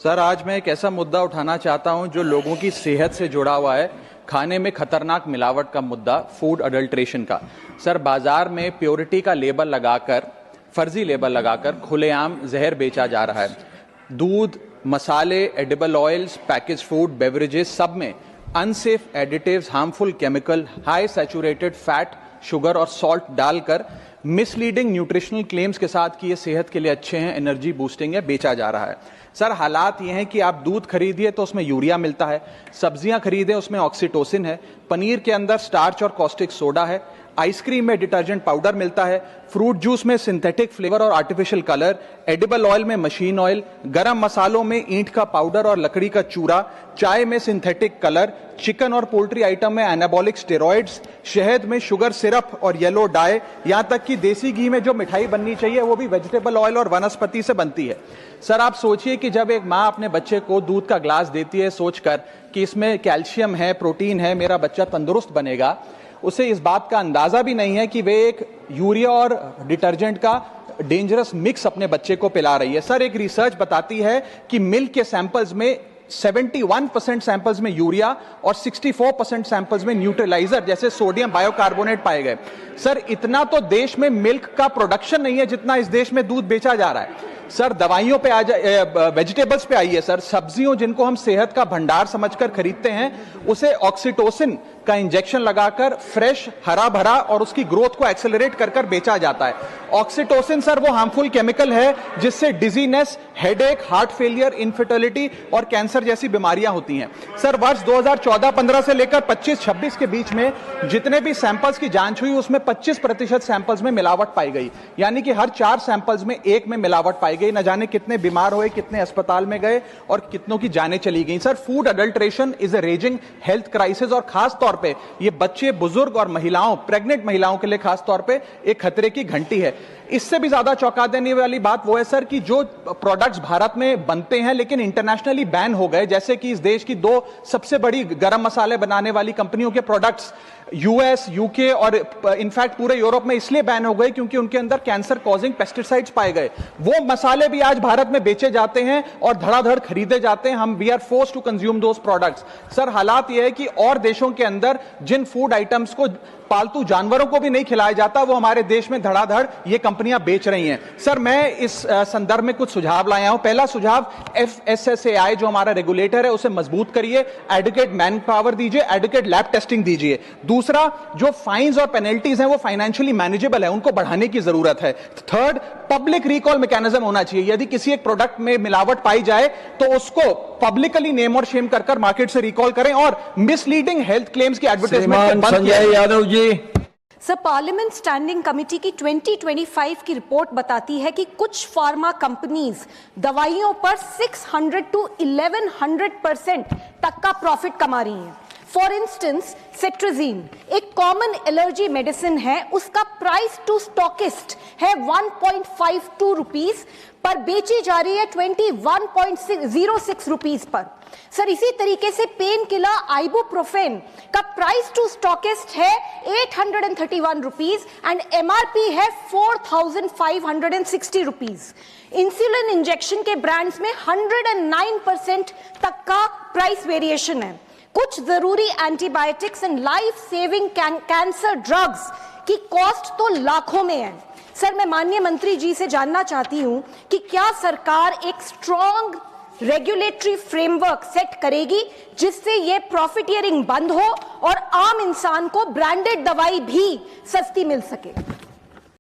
Sir, आज मैं एक ऐसा मुद्दा उठाना चाहता हूं जो लोगों की सेहत से जुड़ा हुआ है। खाने में खतरनाक मिलावट का मुद्दा, फूड अडल्ट्रेशन का। सर, बाजार में प्योरिटी का लेबल लगाकर, फर्जी लेबल लगाकर खुलेआम जहर बेचा जा रहा है। दूध, मसाले, edible oils, package food, beverages, सब में unsafe additives, harmful chemical, high saturated fat, sugar और सॉल्ट डालकर मिसलीडिंग न्यूट्रिशनल क्लेम्स के साथ कि ये सेहत के लिए अच्छे हैं, एनर्जी बूस्टिंग है, बेचा जा रहा है। सर, हालात ये हैं कि आप दूध खरीदिए तो उसमें यूरिया मिलता है, सब्जियां खरीदें उसमें ऑक्सीटोसिन है, पनीर के अंदर स्टार्च और कॉस्टिक सोडा है, आइसक्रीम में डिटर्जेंट पाउडर मिलता है, फ्रूट जूस में सिंथेटिक फ्लेवर और आर्टिफिशियल कलर, एडिबल ऑयल में मशीन ऑयल, गरम मसालों में ईंट का पाउडर और लकड़ी का चूरा, चाय में सिंथेटिक कलर, चिकन और पोल्ट्री आइटम में एनाबॉलिक स्टेरॉइड्स, शहद में शुगर सिरप और येलो डाई, यहां तक कि देसी घी में जो मिठाई बननी चाहिए वो भी वेजिटेबल ऑयल और वनस्पति से बनती है। सर, आप सोचिए कि जब एक माँ अपने बच्चे को दूध का ग्लास देती है सोचकर कि इसमें कैल्शियम है, प्रोटीन है, मेरा बच्चा तंदुरुस्त बनेगा, उसे इस बात का अंदाजा भी नहीं है कि वे एक यूरिया और डिटर्जेंट का डेंजरस मिक्स अपने बच्चे को पिला रही है। सर, एक रिसर्च बताती है कि मिल्क के सैंपल्स में 71% सैंपल्स में यूरिया और 64% सैंपल्स में न्यूट्रलाइजर जैसे सोडियम बायोकार्बोनेट पाए गए। सर, इतना तो देश में मिल्क का प्रोडक्शन नहीं है जितना इस देश में दूध बेचा जा रहा है। सर, दवाइयों पे आ जाए, वेजिटेबल्स पे आइए सर। सब्जियों जिनको हम सेहत का भंडार समझकर खरीदते हैं, उसे ऑक्सीटोसिन का इंजेक्शन लगाकर फ्रेश, हरा भरा और उसकी ग्रोथ को एक्सेलरेट कर बेचा जाता है। ऑक्सीटोसिन सर वो हार्मफुल केमिकल है जिससे dizziness, headache, heart failure, infertility और कैंसर जैसी बीमारियां होती हैं। सर, वर्ष 2014-15 से लेकर 25-26 के बीच में जितने भी सैंपल्स की जांच हुई उसमें 25% सैंपल्स में मिलावट पाई गई, यानी कि हर 4 सैंपल्स में 1 में मिलावट पाई गई। न जाने कितने बीमार हुए, कितने अस्पताल में गए और कितनों की जानें चली गई। Sir, food adulteration is a raising health crisis और खास तौर पे ये बच्चे, बुजुर्ग और महिलाओं, प्रेग्नेंट महिलाओं के लिए खास तौर पे एक खतरे की घंटी है। इससे भी ज्यादा चौंका देने वाली बात वो है सर कि जो प्रोडक्ट्स भारत में बनते हैं लेकिन इंटरनेशनली बैन हो गए, जैसे कि इस देश की 2 सबसे बड़ी गरम मसाले बनाने वाली कंपनियों के प्रोडक्ट्स यूएस, यूके और इनफैक्ट पूरे यूरोप में इसलिए बैन हो गए क्योंकि उनके अंदर कैंसर कॉजिंग पेस्टिसाइड्स पाए गए। वो मसाले भी आज भारत में बेचे जाते हैं और धड़ाधड़ खरीदे जाते हैं। हम we are forced to consume those products. Sir, हालात यह है कि और देशों के अंदर जिन फूड आइटम्स को पालतू जानवरों को भी नहीं खिलाया जाता, वो हमारे देश में धड़ाधड़ ये कंपनियां बेच रही हैं। सर, मैं इस संदर्भ में कुछ सुझाव लाया हूं। पहला सुझाव, FSSAI जो हमारा रेगुलेटर है उसे मजबूत करिए, एडुकेट मैन पावर दीजिए, एडुकेट लैब टेस्टिंग दीजिए। दूसरा, जो फाइन्स और पेनल्टीज हैं वो फाइनेंशियली मैनेजेबल है, उनको बढ़ाने की जरूरत है। थर्ड, पब्लिक रिकॉल मैकेनिज्म होना चाहिए। यदि किसी एक प्रोडक्ट में मिलावट पाई जाए तो उसको पब्लिकली नेम और शेम कर मार्केट से रिकॉल करें और मिसलीडिंग हेल्थ क्लेम्स की एडवर्टाइजमेंट बंद Sanjay Yadav ji. Sir, parliament standing committee की 2025 की रिपोर्ट बताती है कि कुछ फार्मा कंपनीज दवाइयों पर 600 to 1100% तक का प्रॉफिट कमा रही हैं। फॉर इंस्टेंस, सेट्राजीन एक कॉमन एलर्जी मेडिसिन है, उसका प्राइस टू स्टॉकिस्ट है 1.52 रुपीज पर बेची जा रही है 21.06 रुपीज पर। सर, इसी तरीके से पेन किलर आइबुप्रोफेन का प्राइस टू स्टॉकिस्ट है 831 रुपीज एंड MRP है 4560 रुपीज। इंसुलिन इंजेक्शन के ब्रांड्स में 109% तक का प्राइस वेरिएशन है। कुछ जरूरी antibiotics and life saving cancer drugs की कॉस्ट तो लाखों में है। सर, मैं माननीय मंत्री जी से जानना चाहती हूं कि क्या सरकार एक स्ट्रॉन्ग रेगुलेटरी फ्रेमवर्क सेट करेगी जिससे ये प्रॉफिटियरिंग बंद हो और आम इंसान को ब्रांडेड दवाई भी सस्ती मिल सके।